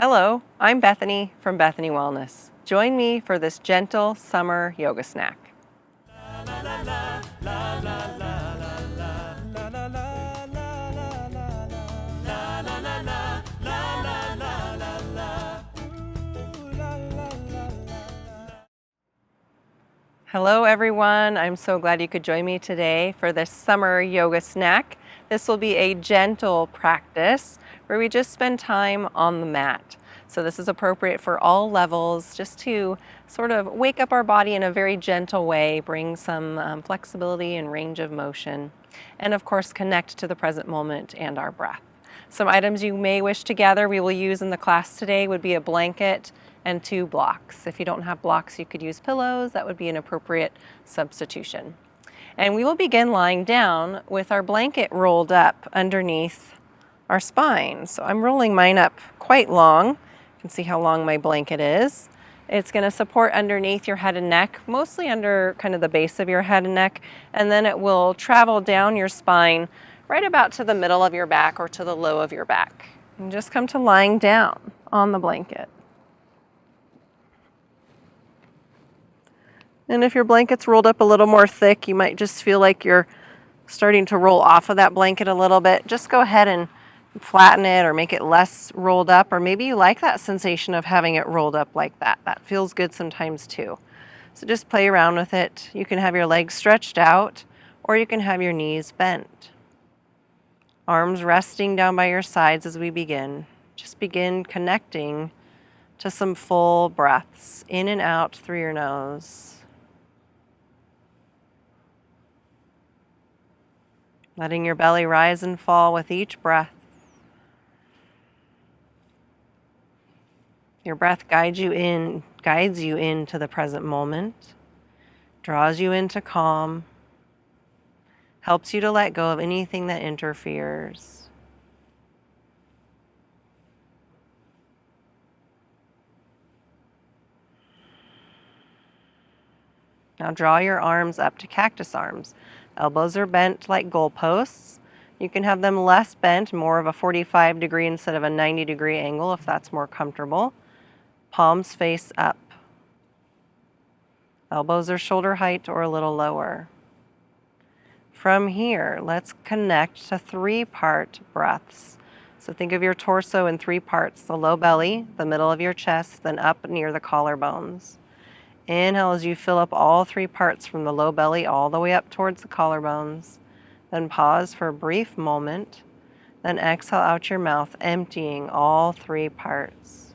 Hello, I'm Bethany from Bethany Wellness. Join me for this gentle summer yoga snack. Hello everyone, I'm so glad you could join me today for this summer yoga snack. This will be a gentle practice where we just spend time on the mat. So this is appropriate for all levels, just to sort of wake up our body in a very gentle way, bring some flexibility and range of motion, and of course connect to the present moment and our breath. Some items you may wish to gather we will use in the class today would be a blanket and 2 blocks. If you don't have blocks, you could use pillows. That would be an appropriate substitution. And we will begin lying down with our blanket rolled up underneath our spine. So I'm rolling mine up quite long. You can see how long my blanket is. It's going to support underneath your head and neck, mostly under kind of the base of your head and neck, and then it will travel down your spine right about to the middle of your back or to the low of your back. And just come to lying down on the blanket. And if your blanket's rolled up a little more thick, you might just feel like you're starting to roll off of that blanket a little bit. Just go ahead and flatten it or make it less rolled up, or maybe you like that sensation of having it rolled up like that. That feels good sometimes too. So just play around with it. You can have your legs stretched out, or you can have your knees bent. Arms resting down by your sides as we begin. Just begin connecting to some full breaths in and out through your nose. Letting your belly rise and fall with each breath. Your breath guides you into the present moment, draws you into calm, helps you to let go of anything that interferes. Now draw your arms up to cactus arms. Elbows are bent like goalposts. You can have them less bent, more of a 45-degree instead of a 90-degree angle if that's more comfortable. Palms face up. Elbows are shoulder height or a little lower. From here, let's connect to 3-part breaths. So think of your torso in 3 parts: the low belly, the middle of your chest, then up near the collarbones. Inhale as you fill up all 3 parts from the low belly all the way up towards the collarbones. Then pause for a brief moment. Then exhale out your mouth, emptying all 3 parts.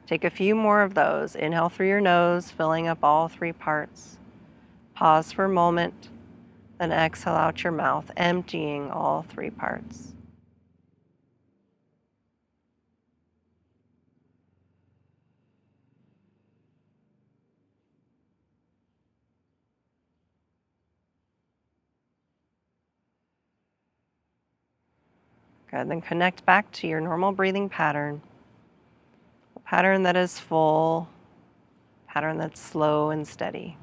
Take a few more of those. Inhale through your nose, filling up all 3 parts. Pause for a moment. Then exhale out your mouth, emptying all 3 parts. Good, then connect back to your normal breathing pattern. A pattern that is full, a pattern that's slow and steady.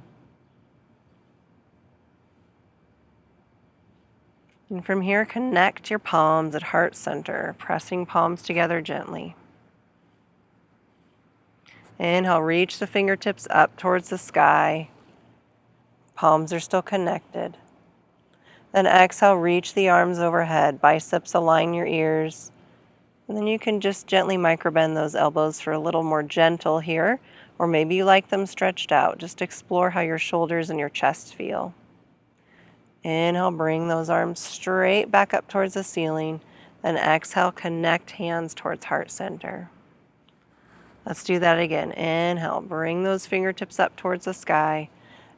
And from here, connect your palms at heart center, pressing palms together gently. Inhale, reach the fingertips up towards the sky. Palms are still connected. Then exhale, reach the arms overhead, biceps align your ears. And then you can just gently microbend those elbows for a little more gentle here, or maybe you like them stretched out. Just explore how your shoulders and your chest feel. Inhale, bring those arms straight back up towards the ceiling. Then exhale, connect hands towards heart center. Let's do that again. Inhale, bring those fingertips up towards the sky.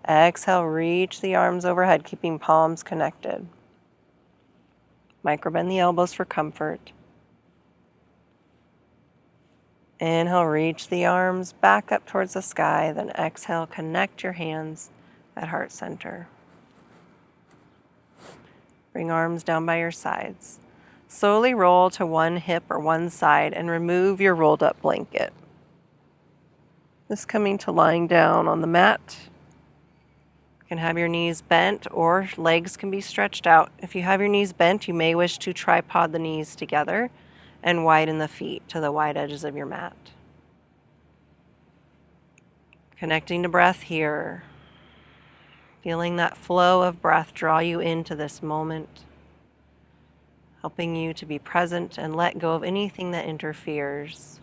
Exhale, reach the arms overhead, keeping palms connected. Microbend the elbows for comfort. Inhale, reach the arms back up towards the sky. Then exhale, connect your hands at heart center. Bring arms down by your sides. Slowly roll to one hip or one side and remove your rolled up blanket. Just coming to lying down on the mat. You can have your knees bent or legs can be stretched out. If you have your knees bent, you may wish to tripod the knees together and widen the feet to the wide edges of your mat. Connecting to breath here. Feeling that flow of breath draw you into this moment, helping you to be present and let go of anything that interferes.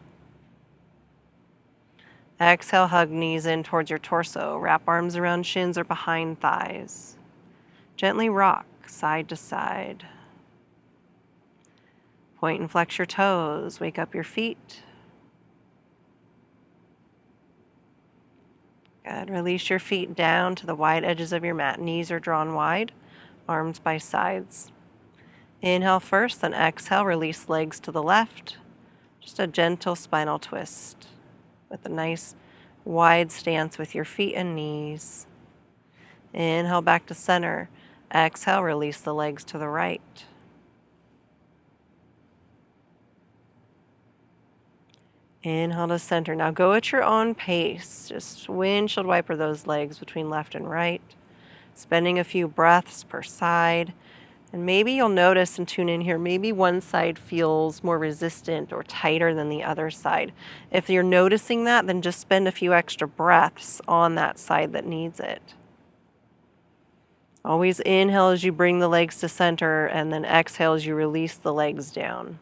Exhale, hug knees in towards your torso. Wrap arms around shins or behind thighs. Gently rock side to side. Point and flex your toes. Wake up your feet. Good. Release your feet down to the wide edges of your mat. Knees are drawn wide, arms by sides. Inhale first, then exhale. Release legs to the left. Just a gentle spinal twist with a nice wide stance with your feet and knees. Inhale back to center. Exhale, release the legs to the right. Inhale to center. Now go at your own pace. Just windshield wiper those legs between left and right. Spending a few breaths per side. And maybe you'll notice and tune in here, maybe one side feels more resistant or tighter than the other side. If you're noticing that, then just spend a few extra breaths on that side that needs it. Always inhale as you bring the legs to center, and then exhale as you release the legs down.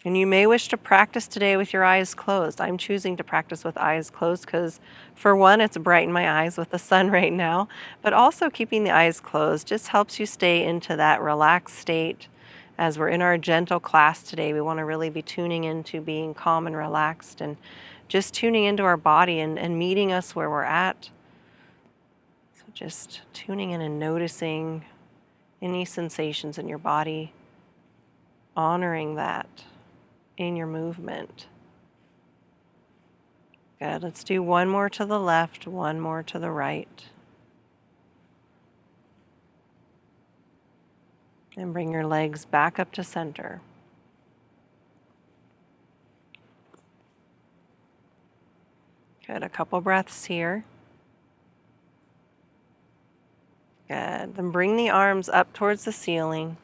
And you may wish to practice today with your eyes closed. I'm choosing to practice with eyes closed because, for one, it's bright in my eyes with the sun right now, but also keeping the eyes closed just helps you stay into that relaxed state. As we're in our gentle class today, we want to really be tuning into being calm and relaxed and just tuning into our body and meeting us where we're at. So just tuning in and noticing any sensations in your body, honoring that in your movement. Good. Let's do one more to the left, one more to the right. And bring your legs back up to center. Good. A couple breaths here. Good. Then bring the arms up towards the ceiling.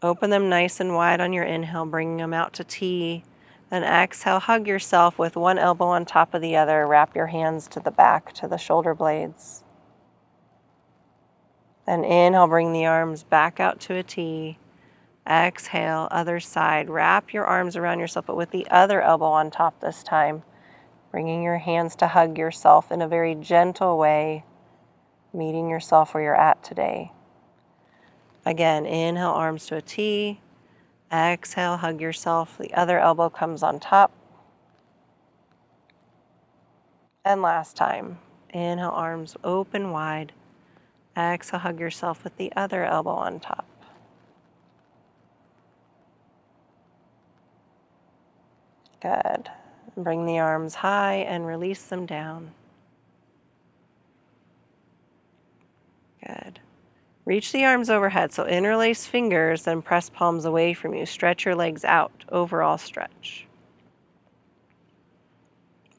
Open them nice and wide on your inhale, bringing them out to T. Then exhale, hug yourself with one elbow on top of the other. Wrap your hands to the back, to the shoulder blades. Then inhale, bring the arms back out to a T. Exhale, other side. Wrap your arms around yourself, but with the other elbow on top this time. Bringing your hands to hug yourself in a very gentle way, meeting yourself where you're at today. Again, inhale, arms to a T. Exhale, hug yourself. The other elbow comes on top. And last time, inhale, arms open wide. Exhale, hug yourself with the other elbow on top. Good. Bring the arms high and release them down. Good. Reach the arms overhead, so interlace fingers, then press palms away from you. Stretch your legs out, overall stretch.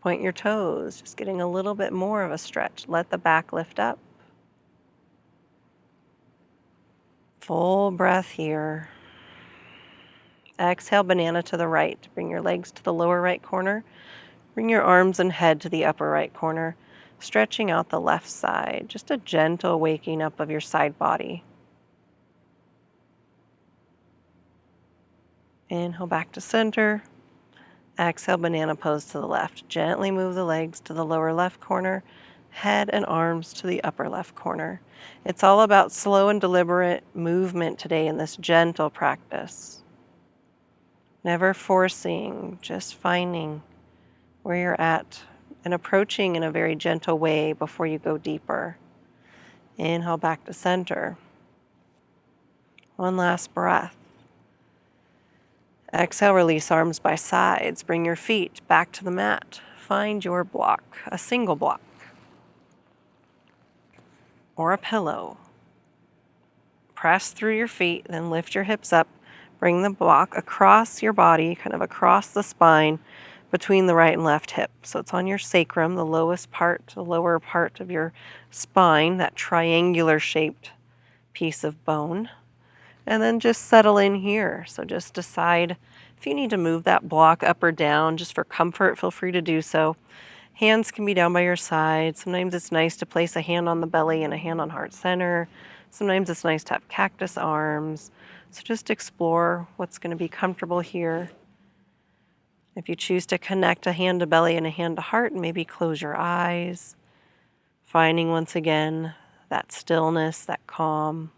Point your toes, just getting a little bit more of a stretch. Let the back lift up. Full breath here. Exhale, banana to the right. Bring your legs to the lower right corner. Bring your arms and head to the upper right corner. Stretching out the left side, just a gentle waking up of your side body. Inhale back to center. Exhale, banana pose to the left. Gently move the legs to the lower left corner, head and arms to the upper left corner. It's all about slow and deliberate movement today in this gentle practice. Never forcing, just finding where you're at and approaching in a very gentle way before you go deeper. Inhale back to center. One last breath. Exhale, release arms by sides. Bring your feet back to the mat. Find your block, a single block, or a pillow. Press through your feet, then lift your hips up. Bring the block across your body, kind of across the spine. between the right and left hip. So it's on your sacrum, the lowest part, the lower part of your spine, that triangular shaped piece of bone. And then just settle in here. So just decide if you need to move that block up or down, just for comfort, feel free to do so. Hands can be down by your side. Sometimes it's nice to place a hand on the belly and a hand on heart center. Sometimes it's nice to have cactus arms. So just explore what's going to be comfortable here. If you choose to connect a hand to belly and a hand to heart, maybe close your eyes, finding once again that stillness, that calm.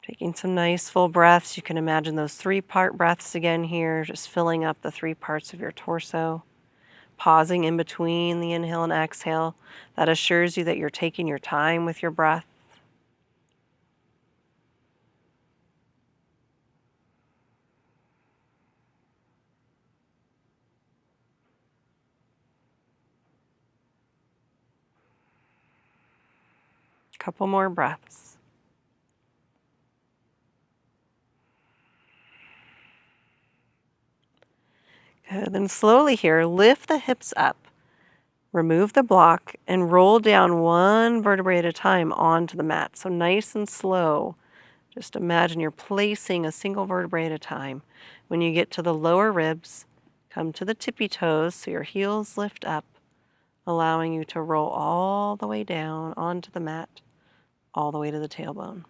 Taking some nice full breaths. You can imagine those 3-part breaths again here, just filling up the 3 parts of your torso. Pausing in between the inhale and exhale. That assures you that you're taking your time with your breath. Couple more breaths. Good. Then slowly here, lift the hips up. Remove the block and roll down one vertebrae at a time onto the mat. So nice and slow. Just imagine you're placing a single vertebrae at a time. When you get to the lower ribs, come to the tippy toes so your heels lift up, allowing you to roll all the way down onto the mat, all the way to the tailbone.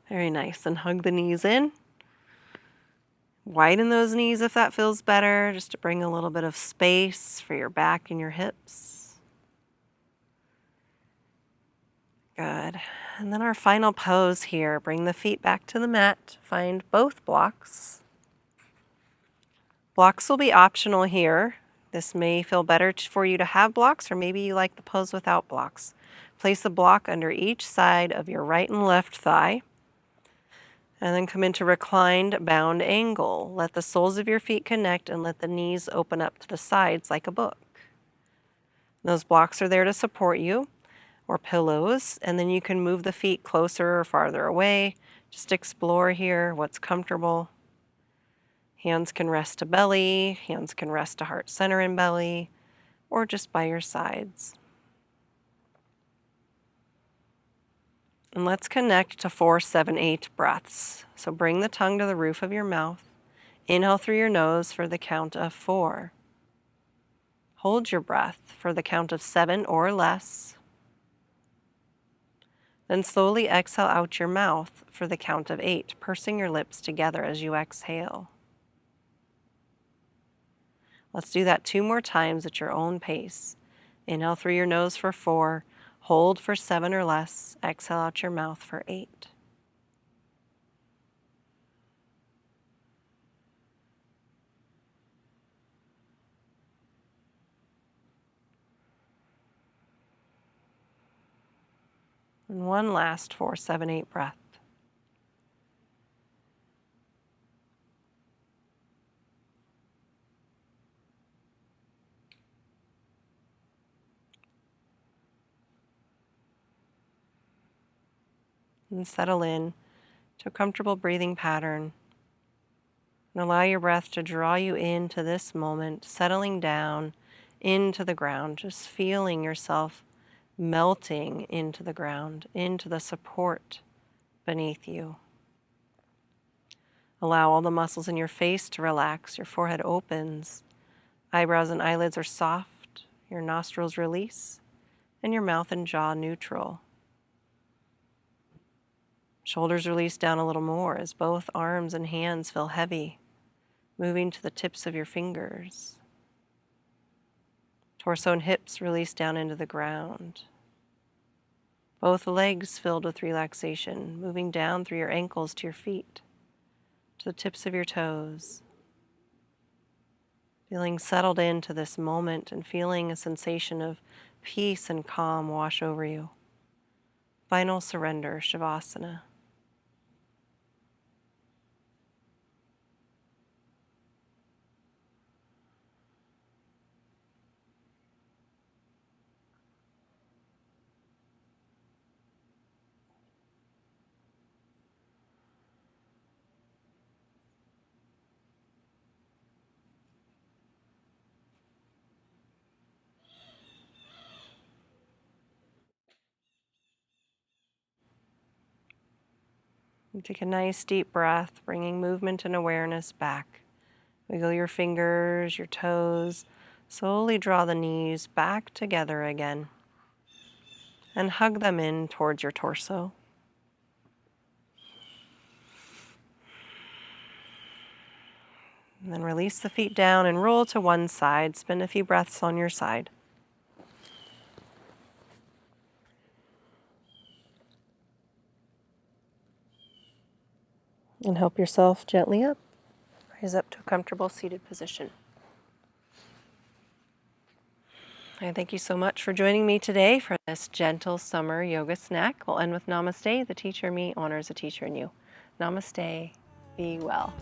Very nice. And hug the knees in. Widen those knees if that feels better, just to bring a little bit of space for your back and your hips. Good. And then our final pose here. Bring the feet back to the mat. Find both blocks. Blocks will be optional here. This may feel better for you to have blocks, or maybe you like the pose without blocks. Place a block under each side of your right and left thigh. And then come into reclined bound angle. Let the soles of your feet connect and let the knees open up to the sides like a book. Those blocks are there to support you, or pillows, and then you can move the feet closer or farther away. Just explore here what's comfortable. Hands can rest to belly, hands can rest to heart center and belly, or just by your sides. And let's connect to 4, 7, 8 breaths. So bring the tongue to the roof of your mouth. Inhale through your nose for the count of 4. Hold your breath for the count of 7 or less. Then slowly exhale out your mouth for the count of 8, pursing your lips together as you exhale. Let's do that 2 more times at your own pace. Inhale through your nose for 4. Hold for 7 or less. Exhale out your mouth for 8. And one last 4, 7, 8 breath. And settle in to a comfortable breathing pattern. And allow your breath to draw you into this moment, settling down into the ground, just feeling yourself melting into the ground, into the support beneath you. Allow all the muscles in your face to relax. Your forehead opens, eyebrows and eyelids are soft, your nostrils release, and your mouth and jaw neutral. Shoulders release down a little more as both arms and hands feel heavy, moving to the tips of your fingers. Torso and hips release down into the ground. Both legs filled with relaxation, moving down through your ankles to your feet, to the tips of your toes. Feeling settled into this moment and feeling a sensation of peace and calm wash over you. Final surrender, Shavasana. And take a nice deep breath, bringing movement and awareness back. Wiggle your fingers, your toes. Slowly draw the knees back together again. And hug them in towards your torso. And then release the feet down and roll to one side. Spend a few breaths on your side. And help yourself gently up. Rise up to a comfortable seated position. I thank you so much for joining me today for this gentle summer yoga snack. We'll end with Namaste. The teacher in me honors the teacher in you. Namaste. Be well.